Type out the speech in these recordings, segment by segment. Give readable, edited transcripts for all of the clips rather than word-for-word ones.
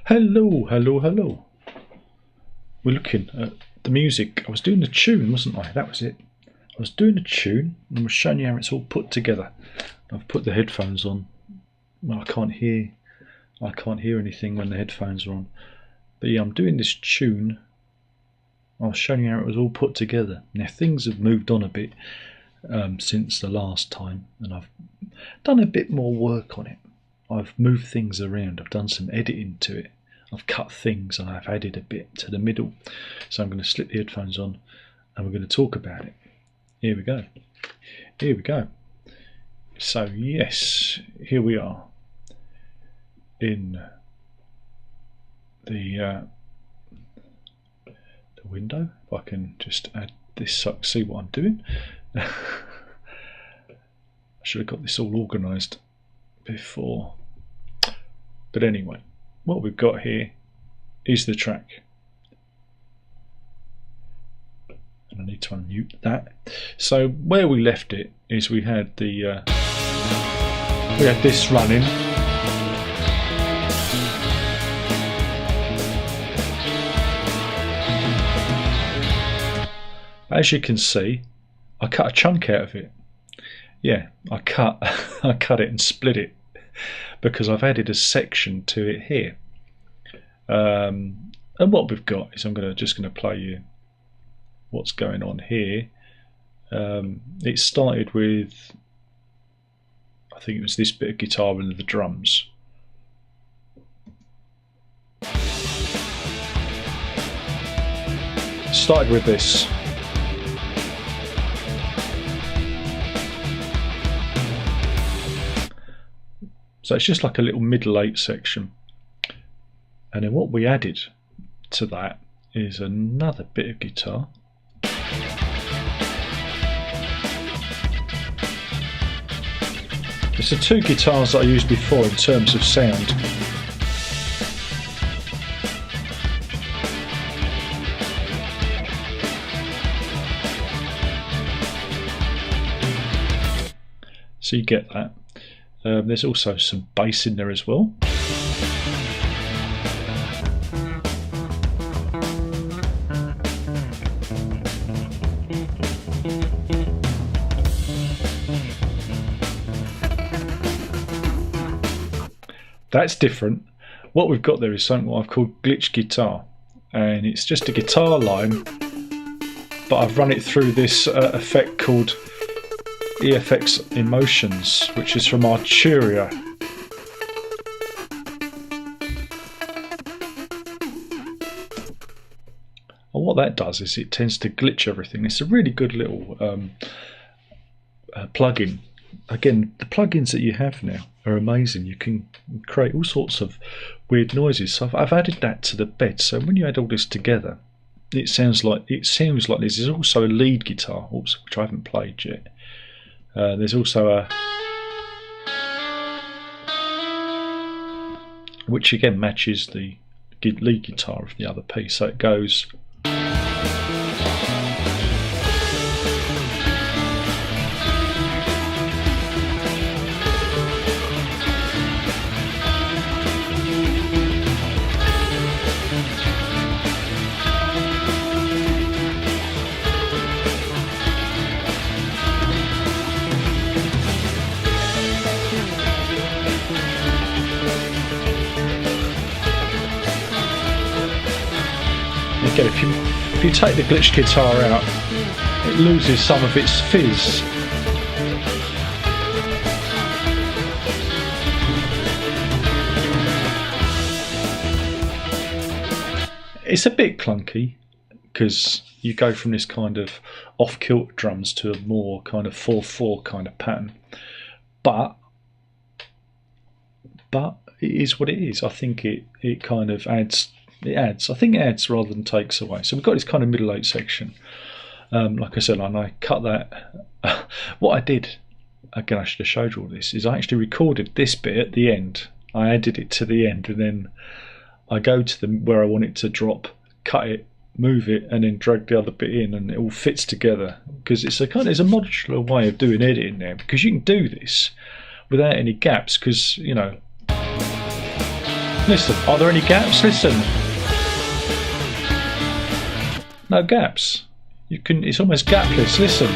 Hello, hello, hello. We're looking at the music. I was doing the tune, wasn't I? That was it. I was doing the tune and I was showing you how it's all put together. I've put the headphones on. Well, I can't hear anything when the headphones are on. But yeah, I'm doing this tune. I was showing you how it was all put together. Now things have moved on a bit since the last time, and I've done a bit more work on it. I've moved things around. I've done some editing to it. I've cut things and I've added a bit to the middle. So I'm going to slip the headphones on and we're going to talk about it. Here we go. Here we go. So yes, here we are in the window. If I can just add this so I can see what I'm doing. I should have got this all organised before. But anyway, what we've got here is the track. And I need to unmute that. So where we left it is we had the we had this running. As you can see, I cut a chunk out of it. Yeah, I cut it and split it because I've added a section to it here. And what we've got is I'm just going to play you what's going on here. It started with, I think it was this bit of guitar and the drums. Started with this. So it's just like a little middle eight section. And then what we added to that is another bit of guitar. It's the two guitars that I used before in terms of sound. So you get that. There's also some bass in there as well. That's different. What we've got there is something what I've called glitch guitar, and it's just a guitar line, but I've run it through this effect called EFX Emotions, which is from Arturia. And what that does is it tends to glitch everything. It's a really good little plugin. Again, the plugins that you have now are amazing. You can create all sorts of weird noises. So I've added that to the bed. So when you add all this together, it sounds like this is also a lead guitar, which I haven't played yet. There's also a, which again matches the lead guitar of the other piece. So it goes. Again, if you take the glitch guitar out, it loses some of its fizz. It's a bit clunky because you go from this kind of off-kilt drums to a more kind of 4/4 kind of pattern, but it is what it is. I think it kind of adds. I think it adds rather than takes away. So we've got this kind of middle eight section. Like I said, and I cut that. What I did, again, I should have showed you all this, is I actually recorded this bit at the end. I added it to the end, and then I go to where I want it to drop, cut it, move it, and then drag the other bit in, and it all fits together. Because it's a modular way of doing editing now. Because you can do this without any gaps. Because Listen, are there any gaps? Listen. No gaps. You can. It's almost gapless. Listen.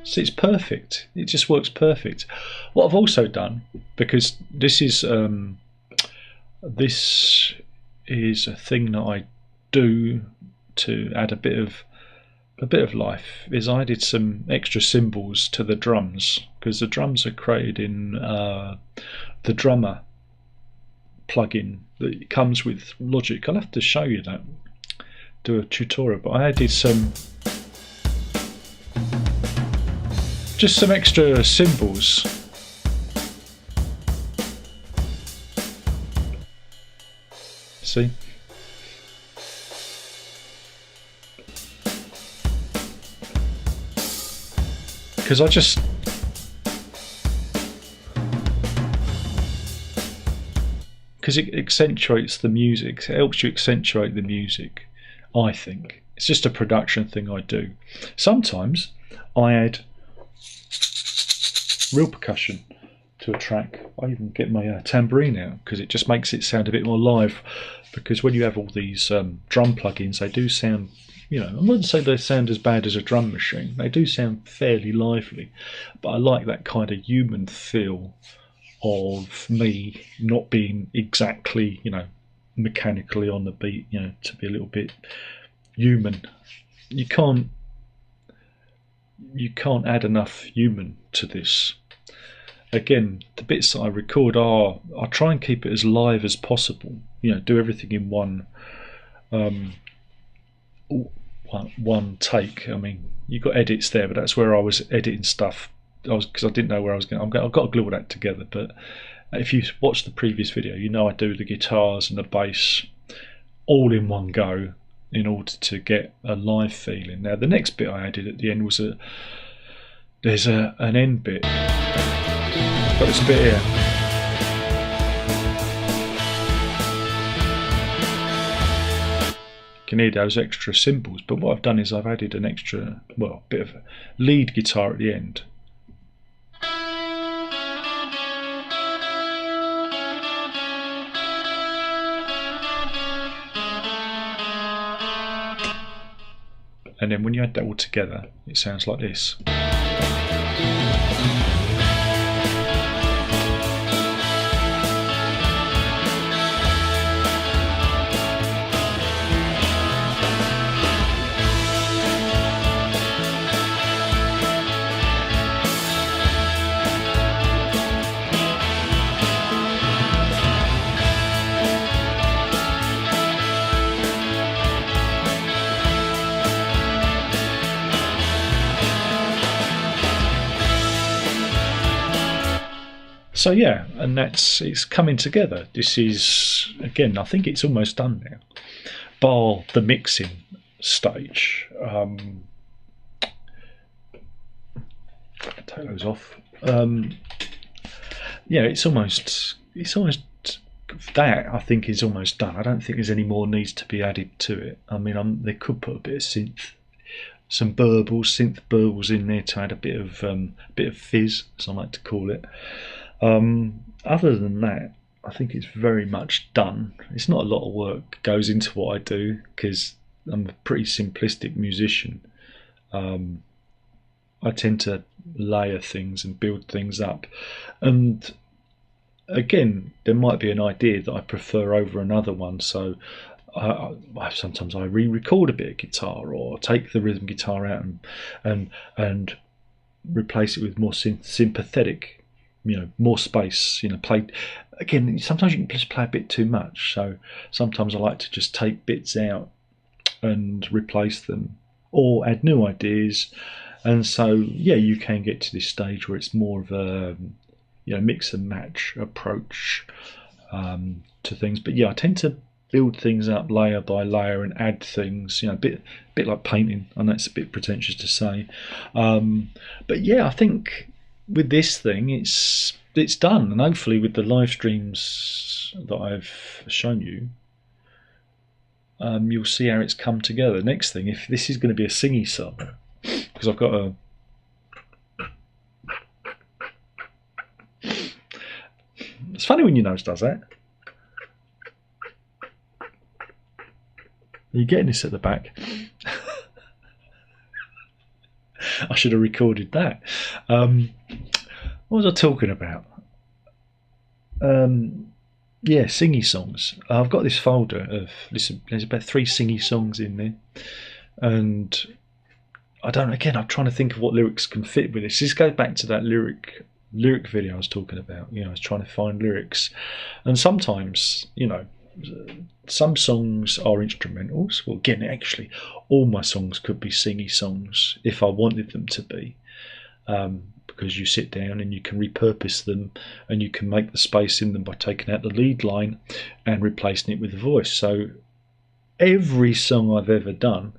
See, it's perfect. It just works perfect. What I've also done, because this is a thing that I do to add a bit of life, is I added some extra cymbals to the drums, because the drums are created in the drummer plugin that comes with Logic. I'll have to show you that, do a tutorial, but I added just some extra cymbals. See? Because it accentuates the music. It helps you accentuate the music, I think. It's just a production thing I do. Sometimes I add real percussion to a track. I even get my tambourine out, because it just makes it sound a bit more live. Because when you have all these drum plugins, they do sound, you know, I wouldn't say they sound as bad as a drum machine. They do sound fairly lively, but I like that kind of human feel of me not being exactly, you know, mechanically on the beat, you know, to be a little bit human. You can't add enough human to this. Again, the bits that I record I try and keep it as live as possible, you know, do everything in one take. I mean, you got edits there, but that's where I was editing stuff. Because I didn't know where I was going. I've got to glue all that together. But if you watch the previous video, you know I do the guitars and the bass all in one go in order to get a live feeling. Now, the next bit I added at the end was there's an end bit. Got this bit here. You can hear those extra cymbals, but what I've done is I've added an extra, well, bit of a lead guitar at the end. And then when you add that all together, it sounds like this. So yeah, and it's coming together. This is, again, I think it's almost done now, bar the mixing stage. Take those off. Yeah, it's almost that, I think, is almost done. I don't think there's any more needs to be added to it. I mean, they could put a bit of synth burbles in there to add a bit of fizz, as I like to call it. Other than that, I think it's very much done. It's not a lot of work goes into what I do, because I'm a pretty simplistic musician. I tend to layer things and build things up, and again, there might be an idea that I prefer over another one, so sometimes I re-record a bit of guitar, or take the rhythm guitar out and replace it with more sympathetic, you know, more space, you know, play. Again, sometimes you can just play a bit too much, so sometimes I like to just take bits out and replace them, or add new ideas. And so yeah, you can get to this stage where it's more of a, you know, mix and match approach to things. But yeah, I tend to build things up layer by layer and add things, you know, a bit like painting. I know it's a bit pretentious to say, but yeah, I think with this thing, it's done, and hopefully with the live streams that I've shown you, you'll see how it's come together. Next thing, if this is going to be a singy song, because I've got It's funny when your nose does that. You're getting this at the back. I should have recorded that. What was I talking about? Yeah, singy songs. I've got this folder of there's about 3 singy songs in there, and I don't. Again, I'm trying to think of what lyrics can fit with this. This goes back to that lyric video I was talking about. You know, I was trying to find lyrics, and sometimes, you know, some songs are instrumentals. Well, again, actually, all my songs could be singy songs if I wanted them to be. Because you sit down and you can repurpose them, and you can make the space in them by taking out the lead line and replacing it with a voice. So every song I've ever done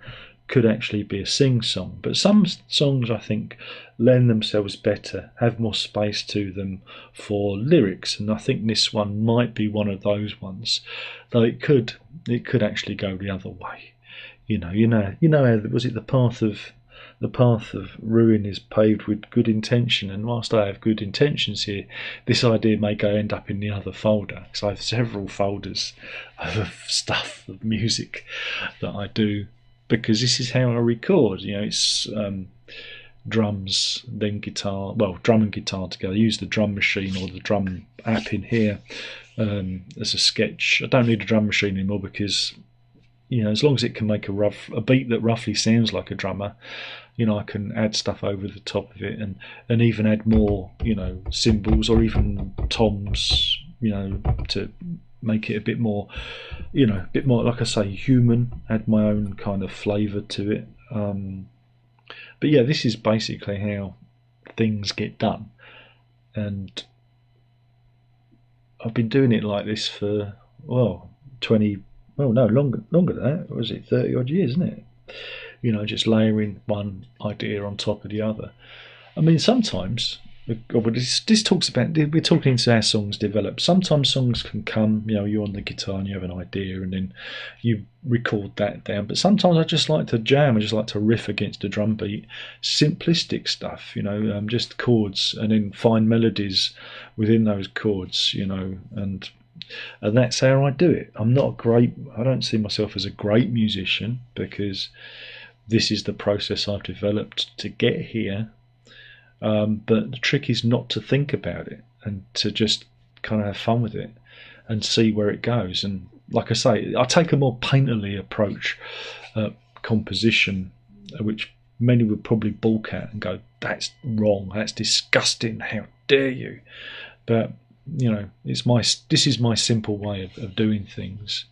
could actually be a sing song, but some songs, I think, lend themselves better, have more space to them for lyrics, and I think this one might be one of those ones. Though it could actually go the other way. You know how, was it the path of ruin is paved with good intention, and whilst I have good intentions here, this idea may end up in the other folder, because I have several folders of stuff, of music that I do, because this is how I record. You know, it's drums, then guitar, well, drum and guitar together. I use the drum machine or the drum app in here as a sketch. I don't need a drum machine anymore, because, you know, as long as it can make a beat that roughly sounds like a drummer, you know, I can add stuff over the top of it, and even add more, you know, cymbals or even toms, you know, to make it a bit more, you know, a bit more, like I say, human, add my own kind of flavour to it. But yeah, this is basically how things get done, and I've been doing it like this for, well, 20, well, no, longer than that. What was it, 30 odd years, isn't it? You know, just layering one idea on top of the other. I mean, sometimes, this talks about, we're talking into how songs develop. Sometimes songs can come, you know, you're on the guitar and you have an idea and then you record that down. But sometimes I just like to jam, I just like to riff against a drum beat. Simplistic stuff, you know, just chords, and then find melodies within those chords, you know, and that's how I do it. I don't see myself as a great musician, because this is the process I've developed to get here. But the trick is not to think about it, and to just kind of have fun with it and see where it goes. And like I say, I take a more painterly approach at composition, which many would probably balk at and go, that's wrong, that's disgusting, how dare you. But, you know, this is my simple way of doing things,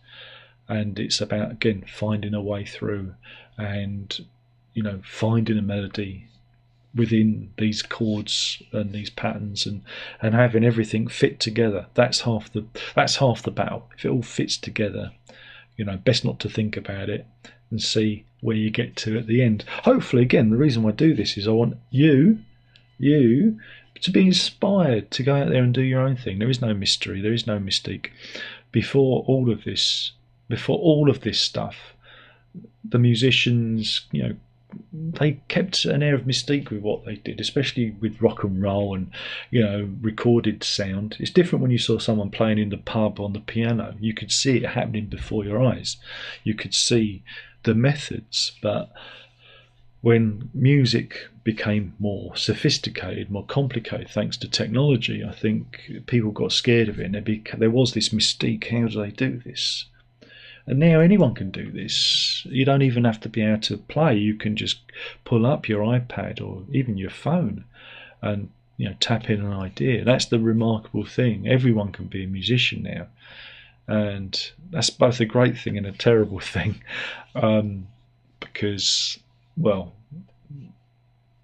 and it's about, again, finding a way through, and, you know, finding a melody within these chords and these patterns, and having everything fit together. That's half the battle. If it all fits together, you know, best not to think about it, and see where you get to at the end. Hopefully, again, the reason why I do this is I want you to be inspired to go out there and do your own thing. There is no mystery, there is no mystique. Before all of this stuff, the musicians, you know, they kept an air of mystique with what they did, especially with rock and roll and, you know, recorded sound. It's different when you saw someone playing in the pub on the piano. You could see it happening before your eyes. You could see the methods. But when music became more sophisticated, more complicated, thanks to technology, I think people got scared of it, and there was this mystique. How do they do this? And now anyone can do this. You don't even have to be able to play. You can just pull up your iPad or even your phone and, you know, tap in an idea. That's the remarkable thing. Everyone can be a musician now, and that's both a great thing and a terrible thing, because, well,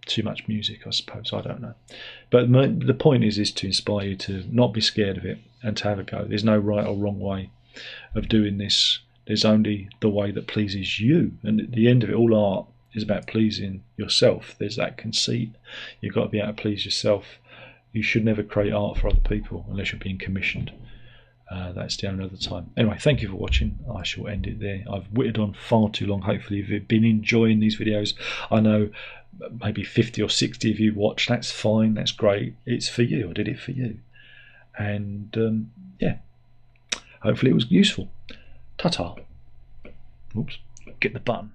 too much music, I suppose. I don't know. But the point is to inspire you to not be scared of it and to have a go. There's no right or wrong way of doing this. There's only the way that pleases you, and at the end of it, all art is about pleasing yourself. There's that conceit. You've got to be able to please yourself. You should never create art for other people unless you're being commissioned. That's down another time. Anyway, thank you for watching. I shall end it there. I've whittled on far too long. Hopefully you've been enjoying these videos. I know maybe 50 or 60 of you watch. That's fine, that's great. It's for you. I did it for you. and yeah, hopefully it was useful. Ta-ta. Oops, get the button.